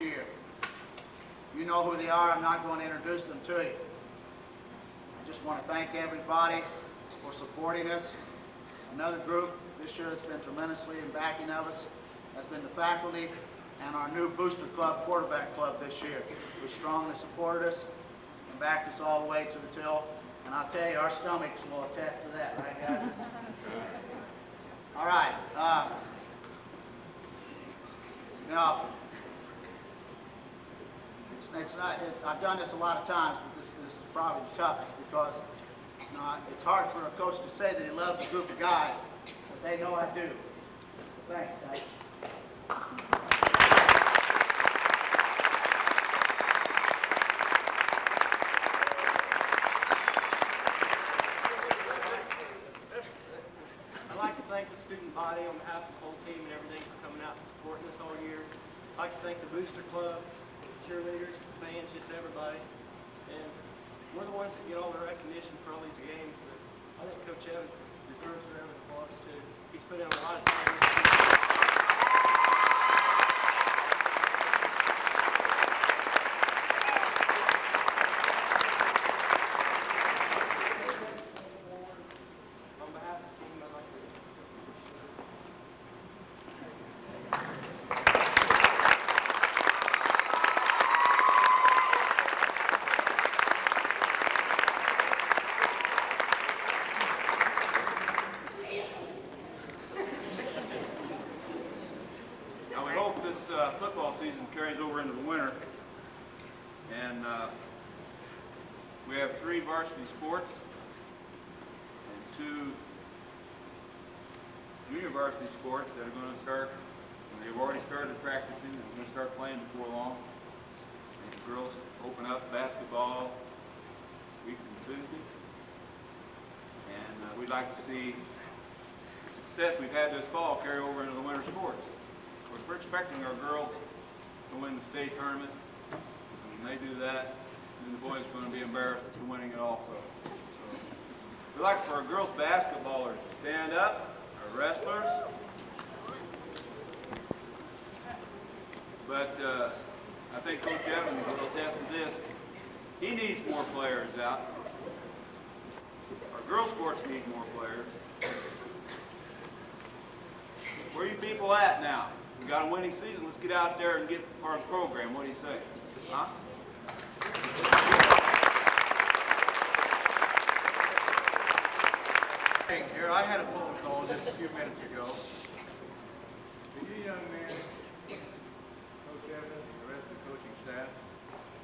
year. You know who they are. I'm not going to introduce them to you. I just want to thank everybody for supporting us. Another group this year that's been tremendously in backing of us has been the faculty and our new Booster Club quarterback club this year, who strongly supported us and backed us all the way to the till. And I'll tell you, our stomachs will attest to that, right, guys? All right. I've done this a lot of times, but this is probably the toughest because it's hard for a coach to say that he loves a group of guys, but they know I do. So thanks, guys. I'd like to thank the student body on behalf of the whole team and everything for coming out and supporting us all year. I'd like to thank the Booster Club, cheerleaders, fans, just everybody. And we're the ones that get all the recognition for all these games, but I think Coach Evans deserves a round of applause too. He's put in a lot of time. On behalf of the team, I'd like to football season carries over into the winter, and we have 3 varsity sports and 2 junior varsity sports that are going to start, and they've already started practicing, and we're going to start playing before long. And the girls open up basketball week from Tuesday, and we'd like to see the success we've had this fall carry over into the winter sports. We're expecting our girls to win the state tournament. When they do that, then the boys are going to be embarrassed for winning it also. So, we'd like for our girls basketballers to stand up, our wrestlers. But I think Coach Evans will attest to this. He needs more players out. Our girls sports need more players. Where are you people at now? We got a winning season. Let's get out there and get part of the program. What do you say? Huh? Here, I had a phone call just a few minutes ago. You young man, Coach Evans, and the rest of the coaching staff,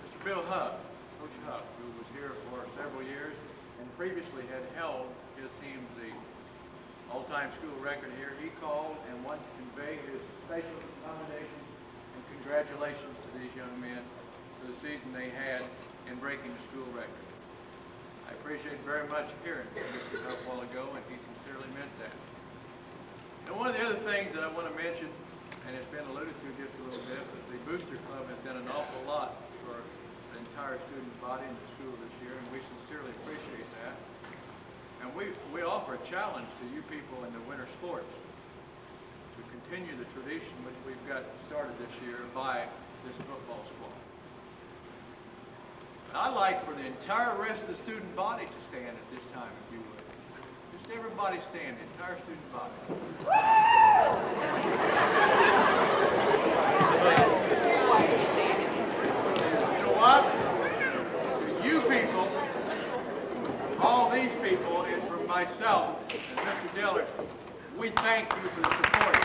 Mr. Bill Huff, Coach Huff, who was here for several years and previously had held his team's the all-time school record here. He called and wanted to convey his special commendations and congratulations to these young men for the season they had in breaking the school record. I appreciate very much hearing from Mr. Huff a while ago, and he sincerely meant that. And one of the other things that I want to mention, and it's been alluded to just a little bit, but the Booster Club has done an awful lot for the entire student body in the school this year, and we sincerely appreciate that. And we offer a challenge to you people in the winter sports to continue the tradition which we've got started this year by this football squad. And I'd like for the entire rest of the student body to stand at this time, if you would. Just everybody stand, the entire student body. You know what? To you people, all these people, and from myself and Mr. Dillard, we thank you for the support.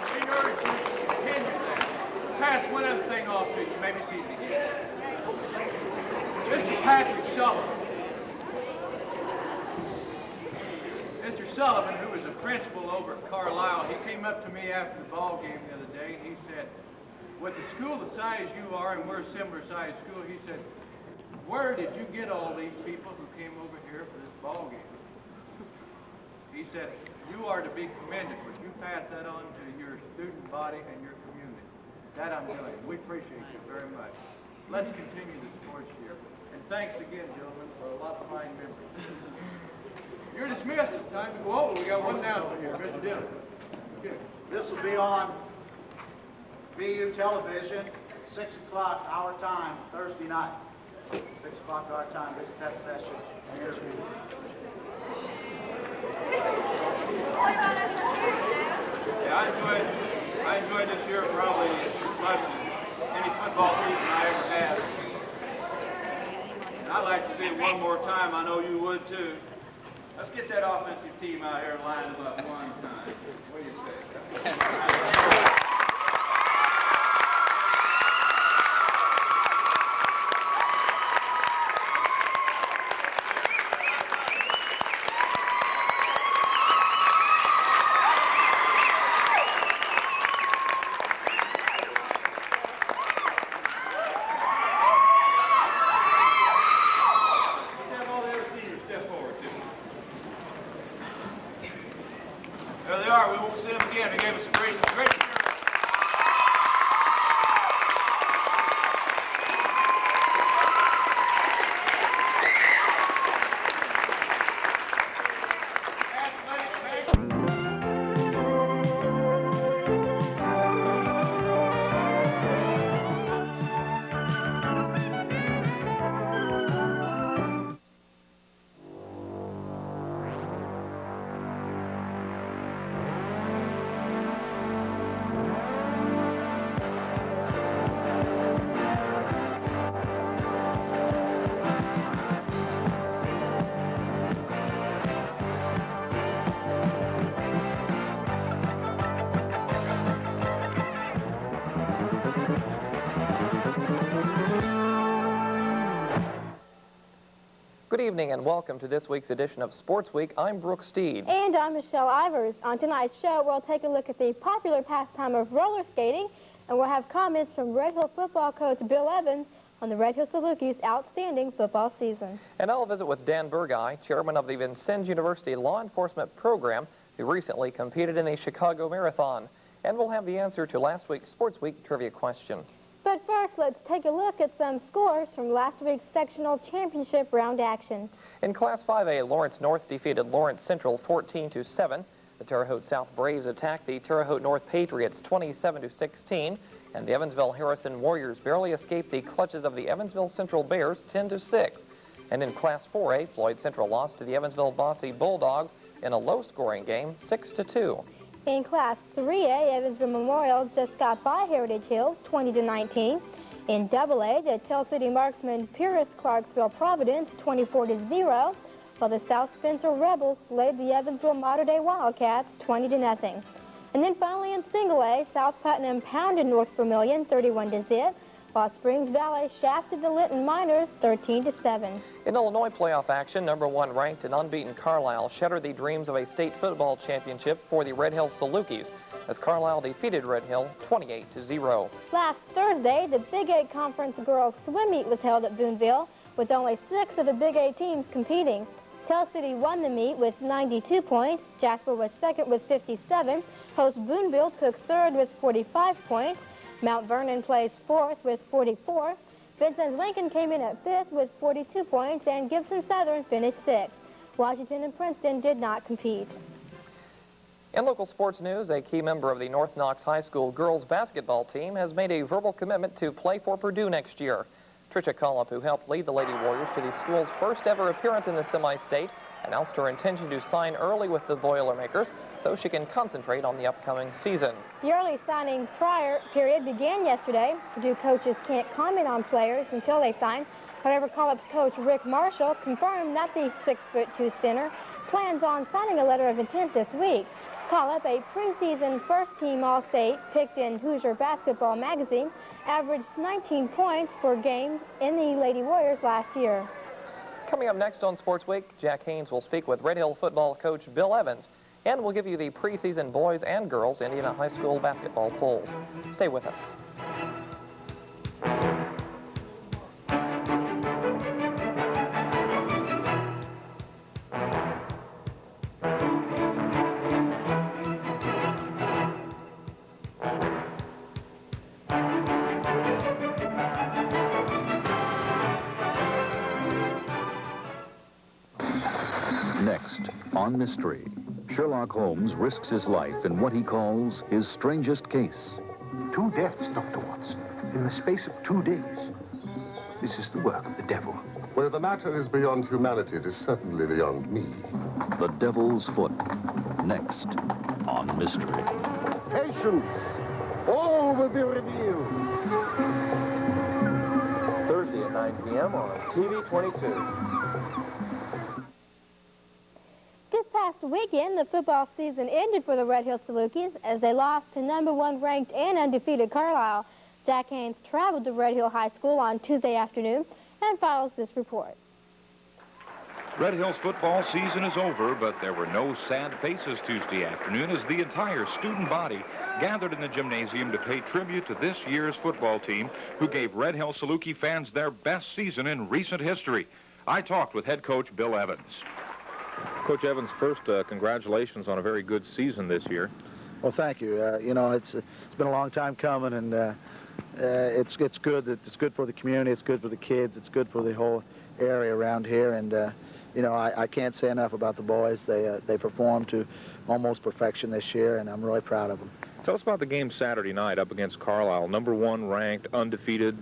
We urge you to continue that. Pass one other thing off to you, maybe see it again. Mr. Patrick Sullivan. Mr. Sullivan, who is a principal over at Carlisle, he came up to me after the ball game the other day, and he said, with the school the size you are, and we're a similar sized school, he said, where did you get all these people who came over here for this ball game? He said, you are to be commended, but you pass that on to your student body and your community. That I'm doing. We appreciate you very much. Let's continue the sports year. And thanks again, gentlemen, for a lot of fine memories. dismissed. It's time to go over. We got one announcement here. Mr. Dillon. Okay. This will be on BU television at 6 o'clock our time, Thursday night. 6 o'clock our time, this pep session interview. Yeah, I enjoyed this year probably as much as any football season I ever had. And I'd like to see it one more time. I know you would too. Let's get that offensive team out here and line them up one time. What do you say? There they are. We won't see them again. They gave us a great experience. Good evening and welcome to this week's edition of Sports Week. I'm Brooke Steed. And I'm Michelle Ivers. On tonight's show, we'll take a look at the popular pastime of roller skating, and we'll have comments from Red Hill football coach Bill Evans on the Red Hill Salukis' outstanding football season. And I'll visit with Dan Burgai, chairman of the Vincennes University Law Enforcement Program, who recently competed in the Chicago Marathon. And we'll have the answer to last week's Sports Week trivia question. But first, let's take a look at some scores from last week's sectional championship round action. In Class 5A, Lawrence North defeated Lawrence Central 14-7. The Terre Haute South Braves attacked the Terre Haute North Patriots 27-16. And the Evansville Harrison Warriors barely escaped the clutches of the Evansville Central Bears 10-6. And in Class 4A, Floyd Central lost to the Evansville Bossy Bulldogs in a low-scoring game 6-2. In Class 3A, Evansville Memorial just got by Heritage Hills 20-19. In AA, the Tell City Marksmen pierced Clarksville Providence 24-0, while the South Spencer Rebels laid the Evansville Mater Dei Wildcats 20-0. And then finally in Single A, South Putnam pounded North Vermilion 31-0, while Springs Valley shafted the Linton Miners 13-7. In Illinois playoff action, #1 ranked and unbeaten Carlisle shattered the dreams of a state football championship for the Red Hill Salukis as Carlisle defeated Red Hill 28-0. Last Thursday, the Big 8 Conference Girls Swim Meet was held at Boonville, with only 6 of the Big 8 teams competing. Tell City won the meet with 92 points, Jasper was second with 57, host Boonville took third with 45 points, Mount Vernon placed fourth with 44, Vincennes Lincoln came in at fifth with 42 points, and Gibson Southern finished sixth. Washington and Princeton did not compete. In local sports news, a key member of the North Knox High School girls basketball team has made a verbal commitment to play for Purdue next year. Tricia Collop, who helped lead the Lady Warriors to the school's first ever appearance in the semi-state, announced her intention to sign early with the Boilermakers so she can concentrate on the upcoming season. The early signing period began yesterday. Purdue coaches can't comment on players until they sign. However, Collop's coach Rick Marshall confirmed that the 6'2" center plans on signing a letter of intent this week. Collop, a preseason first-team All-State picked in Hoosier Basketball Magazine, averaged 19 points per game in the Lady Warriors last year. Coming up next on Sports Week, Jack Haynes will speak with Red Hill football coach Bill Evans, and we'll give you the preseason boys and girls Indiana High School basketball polls. Stay with us. Next On Mystery, Sherlock Holmes risks his life in what he calls his strangest case. 2 deaths, Dr. Watson, in the space of 2 days. This is the work of the devil. Where the matter is beyond humanity, it is certainly beyond me. The Devil's Foot, next on Mystery. Patience! All will be revealed. Thursday at 9 p.m. on TV 22. This past weekend, the football season ended for the Red Hill Salukis as they lost to #1 ranked and undefeated Carlisle. Jack Haynes traveled to Red Hill High School on Tuesday afternoon and follows this report. Red Hill's football season is over, but there were no sad faces Tuesday afternoon as the entire student body gathered in the gymnasium to pay tribute to this year's football team who gave Red Hill Saluki fans their best season in recent history. I talked with head coach Bill Evans. Coach Evans, first, congratulations on a very good season this year. Well, thank you. You know, it's been a long time coming, and it's good. It's good for the community. It's good for the kids. It's good for the whole area around here. And you know, I can't say enough about the boys. They performed to almost perfection this year, and I'm really proud of them. Tell us about the game Saturday night up against Carlisle, #1 ranked, undefeated.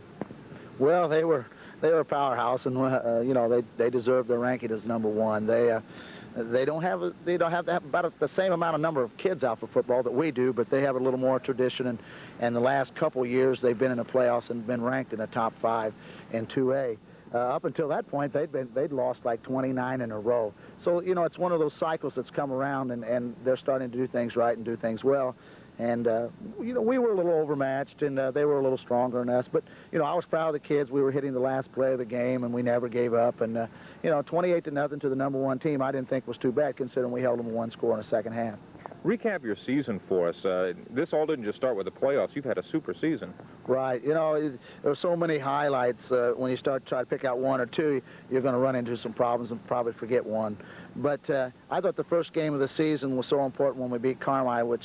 Well, they were a powerhouse, and you know, they deserve their ranking as #1. They don't have about the same amount of number of kids out for football that we do, but they have a little more tradition. And the last couple years, they've been in the playoffs and been ranked in the top 5 in 2A. Up until that point, they'd lost like 29 in a row. So you know, it's one of those cycles that's come around, and they're starting to do things right and do things well. And you know, we were a little overmatched, and they were a little stronger than us. But you know, I was proud of the kids. We were hitting the last play of the game, and we never gave up. And you know, 28-0 to the #1 team, I didn't think was too bad, considering we held them 1 score in the second half. Recap your season for us. This all didn't just start with the playoffs. You've had a super season. Right. You know, there's so many highlights. When you start trying to pick out 1 or 2, you're going to run into some problems and probably forget one. But I thought the first game of the season was so important when we beat Carlisle,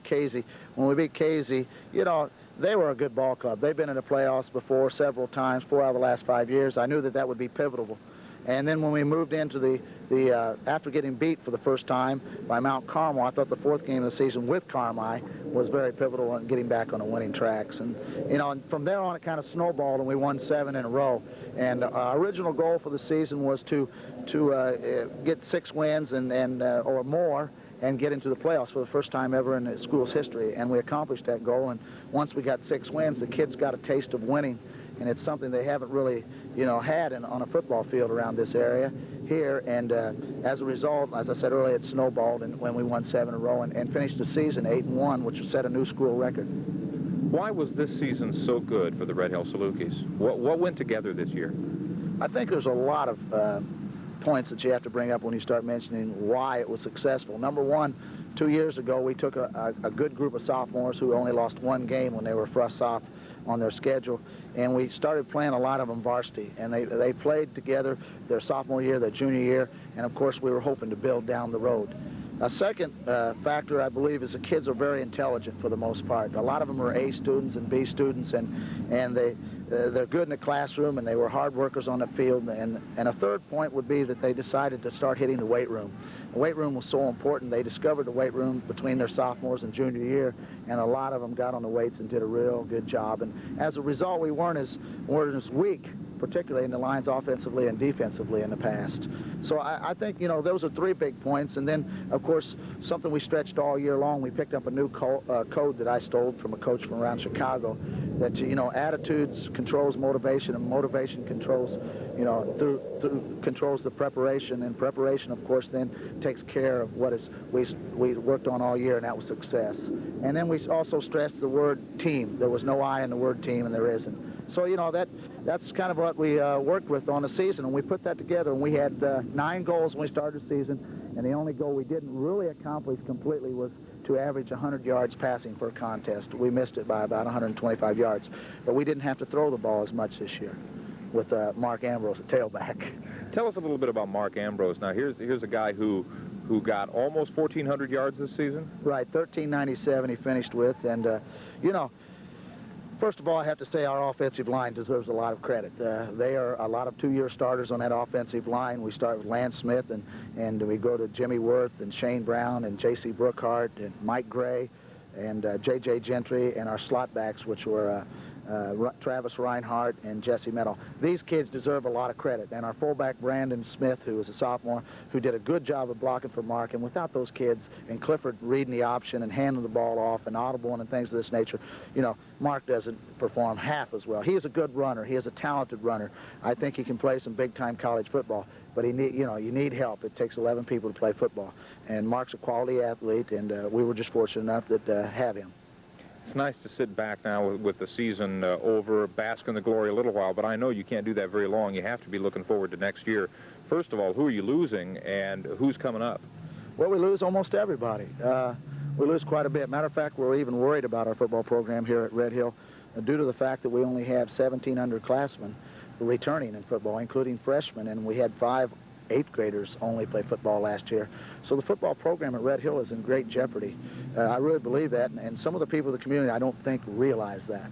Casey. When we beat Casey, you know, they were a good ball club. They've been in the playoffs before several times, 4 out of the last 5 years. I knew that would be pivotal. And then when we moved into after getting beat for the first time by Mount Carmel, I thought the 4th game of the season with Carmi was very pivotal in getting back on the winning tracks. And, you know, and from there on it kind of snowballed, and we won 7 in a row. And our original goal for the season was to get 6 wins or more and get into the playoffs for the first time ever in the school's history. And we accomplished that goal. And once we got 6 wins, the kids got a taste of winning. And it's something they haven't really, you know, had on a football field around this area here. And as a result, as I said earlier, it snowballed when we won 7 in a row and finished the season 8-1, which set a new school record. Why was this season so good for the Red Hill Salukis? What went together this year? I think there's a lot of points that you have to bring up when you start mentioning why it was successful. Number one, 2 years ago, we took a good group of sophomores who only lost 1 game when they were first off on their schedule, and we started playing a lot of them varsity, and they played together their sophomore year, their junior year, and of course we were hoping to build down the road. A second factor, I believe, is the kids are very intelligent for the most part. A lot of them are A students and B students, and they're good in the classroom, and they were hard workers on the field. And a third point would be that they decided to start hitting the weight room. The weight room was so important. They discovered the weight room between their sophomores and junior year, and a lot of them got on the weights and did a real good job. And as a result, we weren't as weak, particularly in the lines offensively and defensively in the past. So I think, you know, those are 3 big points. And then, of course, something we stretched all year long, we picked up a new code that I stole from a coach from around Chicago, that, you know, attitudes controls motivation, and motivation controls, you know, controls the preparation, and preparation, of course, then takes care of what we worked on all year, and that was success. And then we also stressed the word team. There was no I in the word team, and there isn't. So, you know, that's kind of what we worked with on the season, and we put that together, and we had 9 goals when we started the season, and the only goal we didn't really accomplish completely was to average 100 yards passing per contest. We missed it by about 125 yards, but we didn't have to throw the ball as much this year with Mark Ambrose, a tailback. Tell us a little bit about Mark Ambrose. Now, here's a guy who got almost 1,400 yards this season. Right, 1,397 he finished with, and you know, first of all, I have to say our offensive line deserves a lot of credit. They are a lot of 2-year starters on that offensive line. We start with Lance Smith, And we go to Jimmy Worth and Shane Brown and J.C. Brookhart and Mike Gray and J.J. Gentry, and our slot backs, which were Travis Reinhardt and Jesse Meadow. These kids deserve a lot of credit. And our fullback, Brandon Smith, who was a sophomore, who did a good job of blocking for Mark. And without those kids, and Clifford reading the option and handing the ball off and audible and things of this nature, you know, Mark doesn't perform half as well. He is a good runner. He is a talented runner. I think he can play some big-time college football. But he need, you know, you need help. It takes 11 people to play football. And Mark's a quality athlete, and we were just fortunate enough to have him. It's nice to sit back now with the season over, bask in the glory a little while, but I know you can't do that very long. You have to be looking forward to next year. First of all, who are you losing, and who's coming up? Well, we lose almost everybody. We lose quite a bit. Matter of fact, we're even worried about our football program here at Red Hill due to the fact that we only have 17 underclassmen returning in football, including freshmen, and we had 5 8th graders only play football last year. So the football program at Red Hill is in great jeopardy. I really believe that, and some of the people in the community I don't think realize that.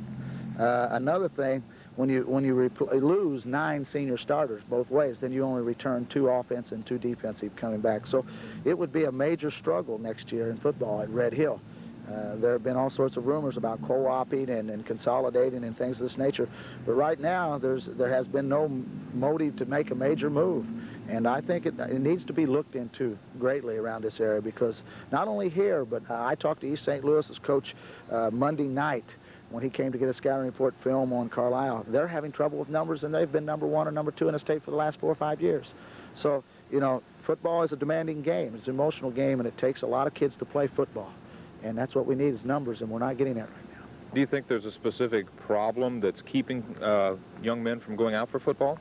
Another thing, when you lose 9 senior starters both ways, then you only return 2 offense and 2 defensive coming back. So it would be a major struggle next year in football at Red Hill. There have been all sorts of rumors about co-oping and consolidating and things of this nature. But right now, there has been no motive to make a major move. And I think it needs to be looked into greatly around this area, because not only here, but I talked to East St. Louis's coach Monday night when he came to get a scouting report film on Carlisle. They're having trouble with numbers, and they've been number 1 or number 2 in the state for the last 4 or 5 years. So, you know, football is a demanding game. It's an emotional game, and it takes a lot of kids to play football. And that's what we need is numbers, and we're not getting that right now. Do you think there's a specific problem that's keeping young men from going out for football?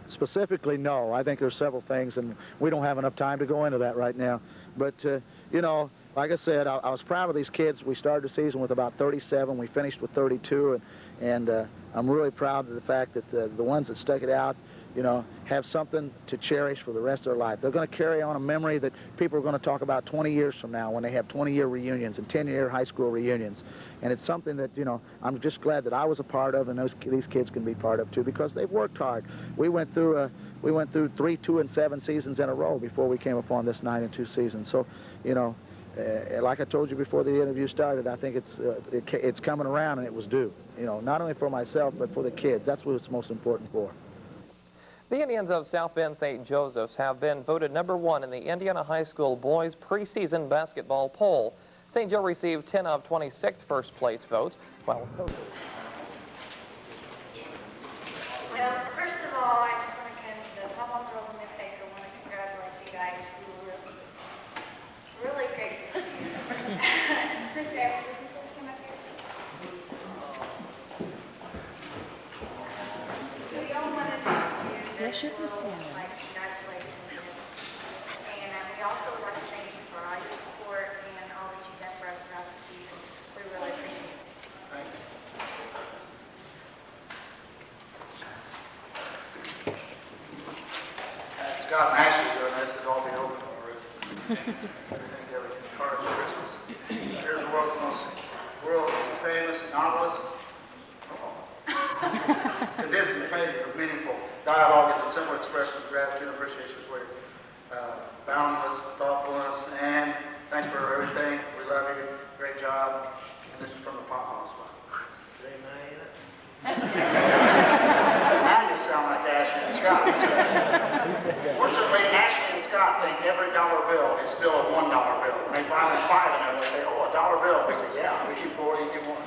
Specifically, no. I think there's several things, and we don't have enough time to go into that right now. But, you know, like I said, I was proud of these kids. We started the season with about 37. We finished with 32, and I'm really proud of the fact that the ones that stuck it out, you know, have something to cherish for the rest of their life. They're going to carry on a memory that people are going to talk about 20 years from now when they have 20-year reunions and 10-year high school reunions. And it's something that, you know, I'm just glad that I was a part of, and these kids can be part of too, because they've worked hard. We went through 3 2-7 seasons in a row before we came upon this 9-2 season. So, you know, like I told you before the interview started, I think it's coming around, and it was due. You know, not only for myself but for the kids. That's what it's most important for. The Indians of South Bend St. Joseph's have been voted #1 in the Indiana High School Boys Preseason Basketball Poll. St. Joe received 10 of 26 first-place votes, while Well, first of all, I just want to come to the Pop-Up Girls and Miss Baker. I want to congratulate you guys. You were really great this year. Chris Evans, would you please come up here? We all wanted to like congratulations. And we also would like to thank you for all your support and all that you've done for us throughout the season. We really appreciate it. Thank you. Scott Master doing this, it'll all be over for Ruth. Everything together, cards, Christmas. Here's the world famous novelist. Condensing the pages of meaningful dialogue into simple expressions of gratitude and appreciation for your boundless thoughtfulness, and thanks for everything. We love you. Great job. And this is from the Pop-Up as well. Now you sound like Ashley and Scott. Fortunately, Ashley and Scott think every dollar bill is still a $1 bill. When they finally find it, they say, oh, a $1 bill. We say, yeah, we keep 40, you get 1.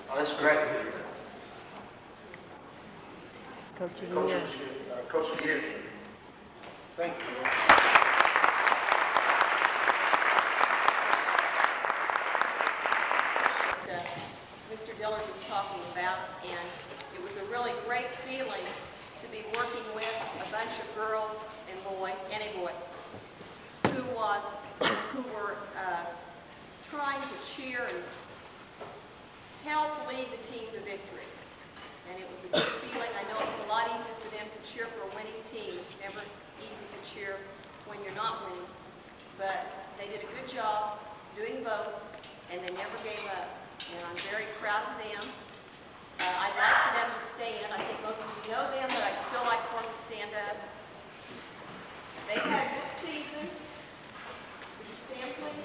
Oh, this is great. Coach of the Year. Coach of the Year. Thank you. Mr. Dillard was talking about, and it was a really great feeling to be working with a bunch of girls and a boy, who were trying to cheer and help lead the team to victory. And it was a good feeling. I know it's a lot easier for them to cheer for a winning team. It's never easy to cheer when you're not winning. But they did a good job doing both, and they never gave up. And I'm very proud of them. I'd like for them to stand. I think most of you know them, but I'd still like for them to stand up. They've had a good season. Would you stand, please?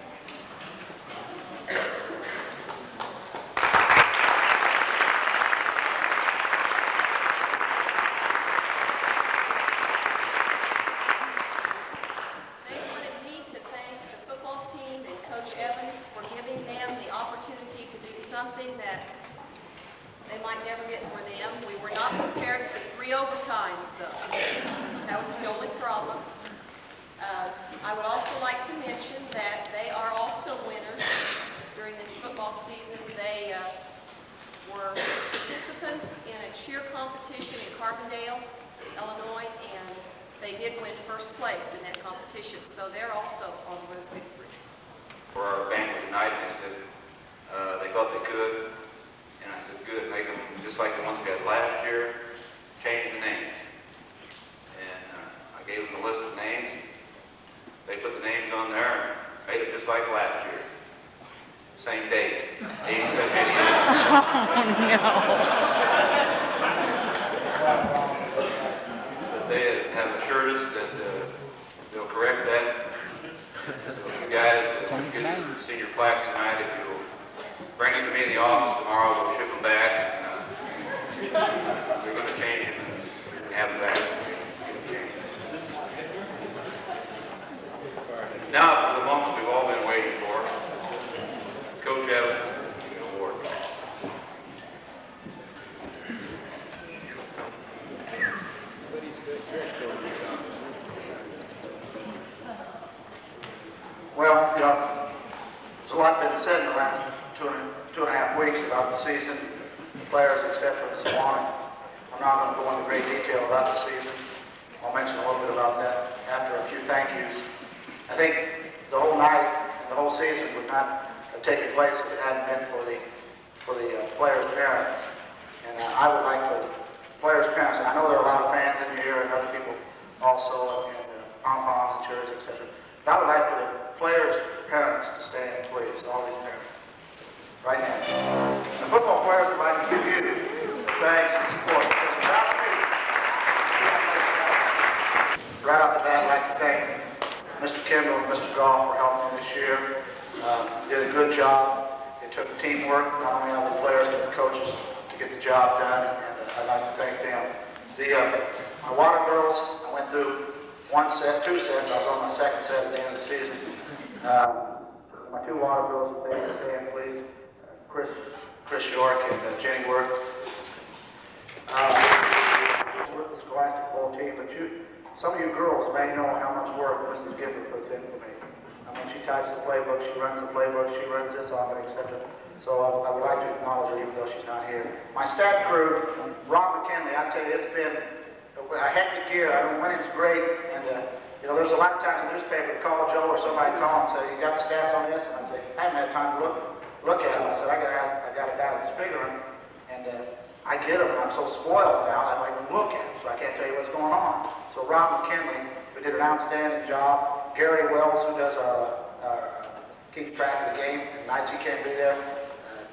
They wanted me to thank the football team and Coach Evans for giving them the opportunity to do something that they might never get for them. We were not prepared for 3 overtimes, though. That was the only problem. I would also like to mention that they are also winners during this football season. They were participants in a cheer competition in Carbondale, Illinois, and they did win first place in that competition. So they're also on the road to victory. For our banquet tonight, they said they thought they could. And I said, good, make them just like the ones we had last year, change the names. And I gave them a list of names. They put the names on there and made it just like last year. Same date, 8788. But they have assured us that they'll correct that. So you guys get your senior plaques tonight. If you'll bring them to me in the office tomorrow, we'll ship them back. We're going to change them and have them back. Now, for the moment we've all been waiting for, Coach Evans, the award. Well, you know, there's a lot been said in the last two and a half weeks about the season, the players, etc. and so on. I'm not going to go into great detail about the season. I'll mention a little bit about that after a few thank yous. I think the whole night and the whole season would not have taken place if it hadn't been for the players' parents. And I would like the players' parents, and I know there are a lot of fans in here and other people also, and pom-poms and cheers, etc. But I would like for the players' parents to stand, please, all these parents, right now. The football players would like to give you thanks and support. Because without you, right off the bat, I'd like to thank Mr. Kendall and Mr. Goff for helping me this year. You did a good job. It took teamwork, not only of the players but the coaches, to get the job done, and I'd like to thank them. My water girls, I went through 2 sets. I was on my 2nd set at the end of the season. My 2 water girls, if they would stand, please. Chris York and Jenny Worth. With the scholastic ball team, but some of you girls may know how much work Mrs. Gifford puts in for me. I mean, she types the playbook, she runs the playbook, she runs this off, etc. So I would like to acknowledge her even though she's not here. My stat crew, Ron McKinley, I tell you, it's been a hectic year. I mean, winning's great, and you know, there's a lot of times in the newspaper call Joe or somebody call and say, "You got the stats on this?" And I'd say, "I haven't had time to look at them." I said, "I got a guy that's figuring, and I get them, and I'm so spoiled now I don't even look at them, so I can't tell you what's going on." So Ron McKinley, who did an outstanding job. Gary Wells, who does keeps track of the game. Nights he can't be there.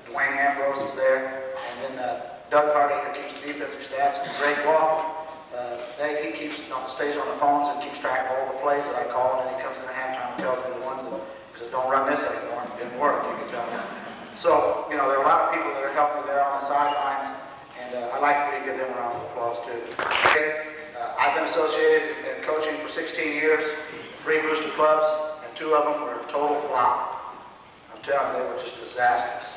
Dwayne Ambrose is there, and then Doug Hardy, who keeps defensive stats, and Greg Wall. He stays on the phones and keeps track of all the plays that I call, and then he comes in the halftime and tells me the ones that says, "Don't run this anymore." It didn't work. You can tell me. So you know, there are a lot of people that are helping me there on the sidelines, and I'd like for you to give them a round of applause too. I've been associated in coaching for 16 years, 3 booster clubs, and 2 of them were a total flop. I'm telling you, they were just disasters.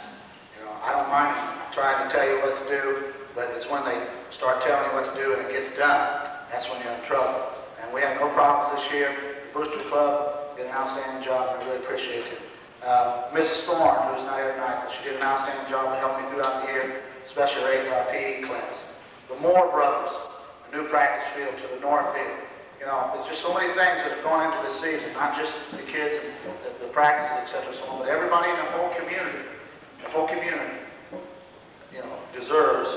You know, I don't mind trying to tell you what to do, but it's when they start telling you what to do and it gets done, that's when you're in trouble. And we had no problems this year. The Booster Club did an outstanding job, and I really appreciate it. Mrs. Thorne, who's not here tonight, but she did an outstanding job to help me throughout the year, especially our PE class. The Moore brothers, a new practice field to the north field. You know, there's just so many things that have gone into this season, not just the kids and the practices, etc., so on, but everybody in the whole community, you know, deserves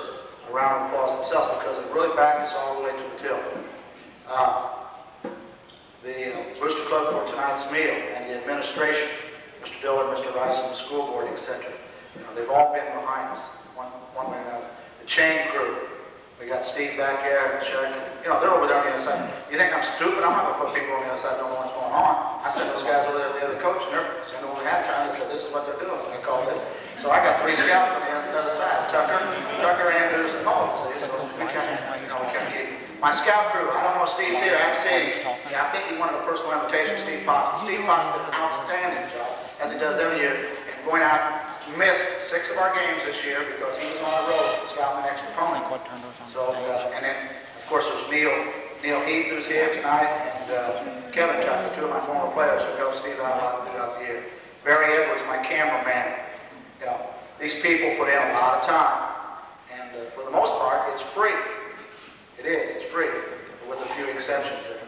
a round of applause themselves because they really backed us all the way to the till. The Booster Club for tonight's meal and the administration, Mr. Dillard, Mr. Rice, and the school board, etc. You know, they've all been behind us, one way or another. the chain group. We got Steve back here and Sheridan. You know, they're over there on the other side. You think I'm stupid? I'm not going to put people on the other side who don't know what's going on. I sent those guys over there to the other coach, and they're sending over halftime. They said, this is what they're doing. I call this. So I got 3 scouts on the other side. Tucker, Andrews, and Mullins. So we kind of, you know, we kind of keep. My scout crew, I don't know if Steve's here. I haven't seen him. Yeah, I think he wanted a personal invitation, Steve Potts. Steve Potts did an outstanding job, as he does every year, in going out. Missed 6 of our games this year because he was on the road scouting the next opponent. So, and then, of course, there's Neil Heath, who's here tonight, and Kevin Tucker, 2 of my former players who helped Steve out a lot throughout the year. Barry Edwards, my cameraman. You know, these people put in a lot of time, and for the most part, it's free. It is, it's free, with a few exceptions there.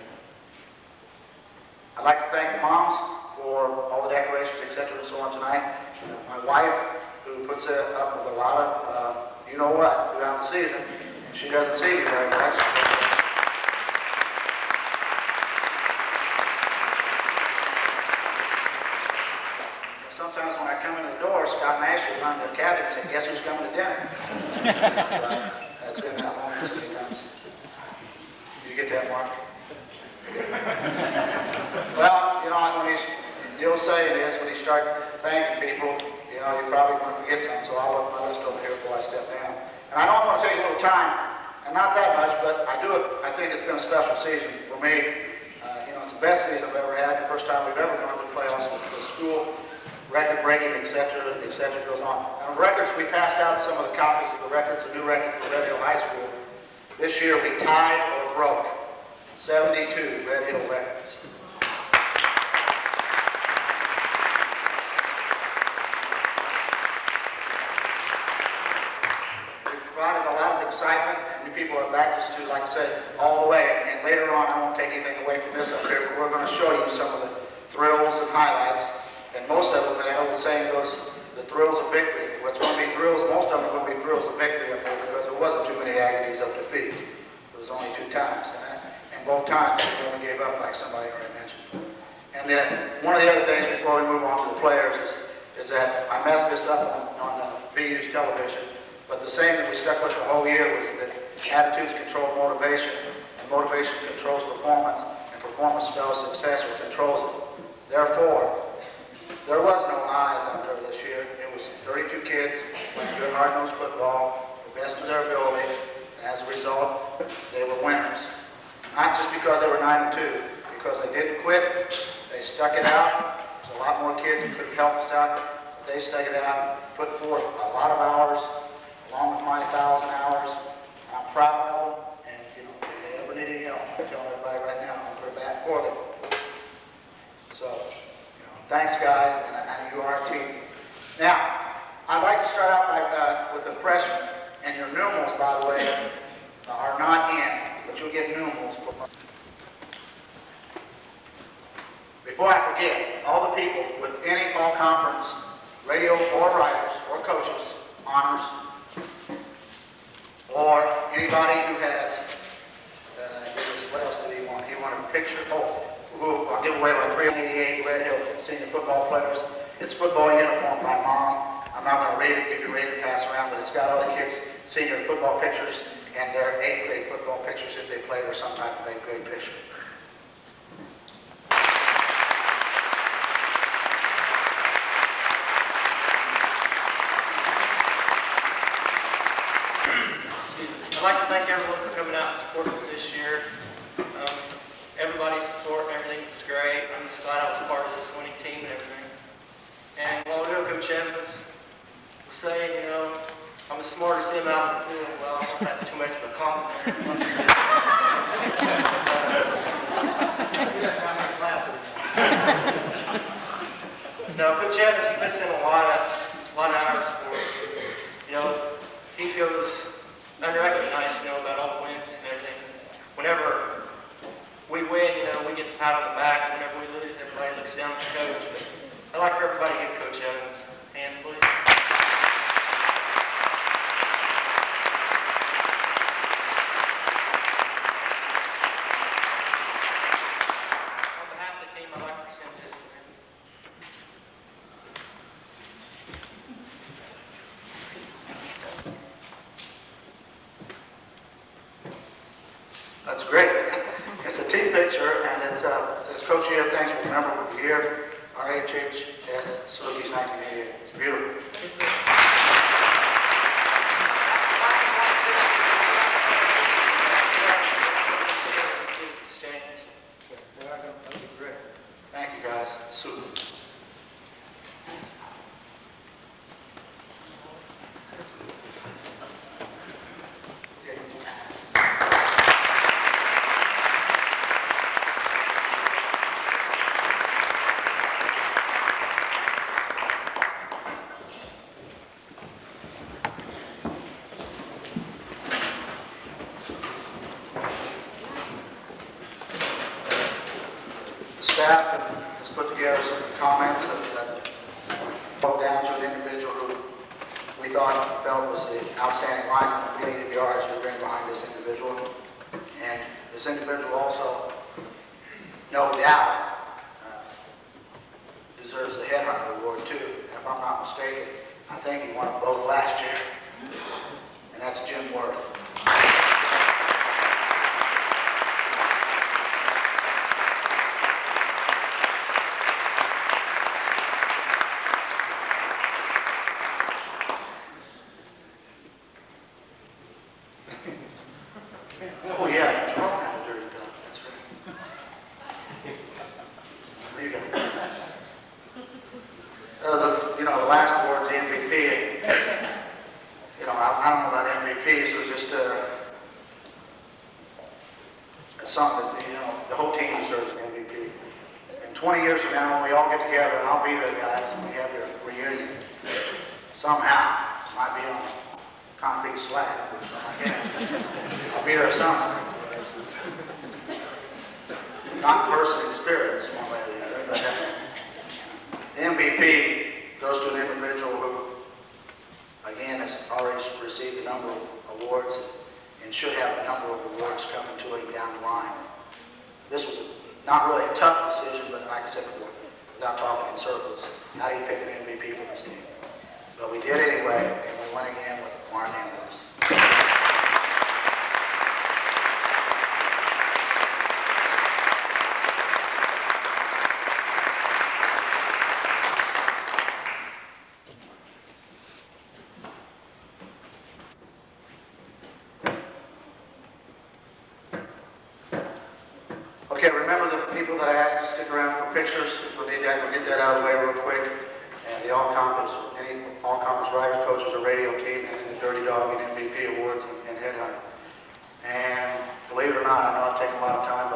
I'd like to thank the moms for all the decorations, etc., and so on tonight. My wife, who puts up with a lot of, you know what, throughout the season. She doesn't see me very much. Sometimes when I come in the door, Scott Nash will run to Kathy and say, guess who's coming to dinner? That's been that long so many times. Did you get that, Mark? Well, you know, when the old saying is, when you start thanking people, you know, you're probably going to forget something, so I'll look my list over here before I step down. And I don't want to take a little time, and not that much, but I think it's been a special season for me. You know, it's the best season I've ever had, the first time we've ever gone to the playoffs with the school, record-breaking, etc., goes on. And records, we passed out some of the copies of the records, a new record for Red Hill High School. This year we tied or broke 72 Red Hill records. Provided a lot of excitement, and you people have backed us to, like I said, all the way. And later on, I won't take anything away from this up here, but we're going to show you some of the thrills and highlights. And most of them, the old saying goes, the thrills of victory. What's going to be thrills, most of them are going to be thrills of victory up here because there wasn't too many agonies of defeat. It was only 2 times. And both times, we only gave up, like somebody already mentioned. And then, one of the other things before we move on to the players is that I messed this up on VU's television. But the saying that we stuck with the whole year was that attitudes control motivation, and motivation controls performance, and performance spells success or controls it. Therefore, there was no eyes out there this year. It was 32 kids playing good hard-nosed football, the best of their ability, and as a result, they were winners. Not just because they were 9-2, because they didn't quit, they stuck it out. There's a lot more kids who could have helped us out, but they stuck it out, put forth a lot of hours, along with my 1,000 hours. I'm proud of them, and you know, if they ever need any help, I'm telling everybody right now, I'm going to back for them. So, you know, thanks guys, and you are a team. Now, I'd like to start out with the freshmen, and your numerals, by the way, are not in, but you'll get numerals. Before I forget, all the people with any all-conference radio or writers or coaches, honors, or anybody who has, what else did he want? He wanted a picture. I'll give away my 388 Red Hill senior football players. It's football uniform by mom. I'm not going to read it, give you a read and pass around, but it's got all the kids' senior football pictures and their 8th grade football pictures if they played or some type of 8th grade picture. I'd like to thank everyone for coming out and supporting us this year. Everybody's support and everything was great. I'm just glad I was part of this winning team and everything. And while we know Coach Evans was saying, you know, I'm as smart as him out in the field. Well, I don't know if that's too much of a compliment. No, Coach Evans, he puts in a lot of hours for us. You know, he goes unrecognized, you know, about all the wins and everything. Whenever we win, you know, we get the pat on the back. Whenever we lose, everybody looks down at the coach. But I'd like for everybody to give Coach Evans a hand, please. On behalf of the team, I'd like to present this to him. That's great. It's a team picture, and it says, Coach here, thanks for the member of the year, RHHS Syracuse 1988. It's beautiful. Thank you, guys. Super. Staff has put together some comments that broke down to an individual who we felt was the outstanding lineman. We needed the yards to bring behind this individual. And this individual also, no doubt, deserves the Headhunter Award too. And if I'm not mistaken, I think he won both last year. And that's Jim Worth. Oh yeah, that's right. Have a dirty dog. That's right. There you go. The last award's the MVP. I don't know about MVPs. It was just something that the whole team deserves an MVP. And 20 years from now, when we all get together, and I'll be there, guys, and we have your reunion, somehow, might be on concrete slab or something like that. I'll be there somewhere. Not in person, in spirits, one way or the other. But the MVP goes to an individual who, again, has already received a number of awards and should have a number of awards coming to him down the line. This was not really a tough decision, but like I said before, without talking in circles, how do you pick an MVP for this team? But we did anyway, and we went again with Martin Andrews. Okay, remember the people that I asked to stick around for pictures? We'll get that out of the way real quick. And the all-conference writers, coaches, or radio team, and the Dirty Dog and MVP awards and Headhunter. And believe it or not, I know I've taken a lot of time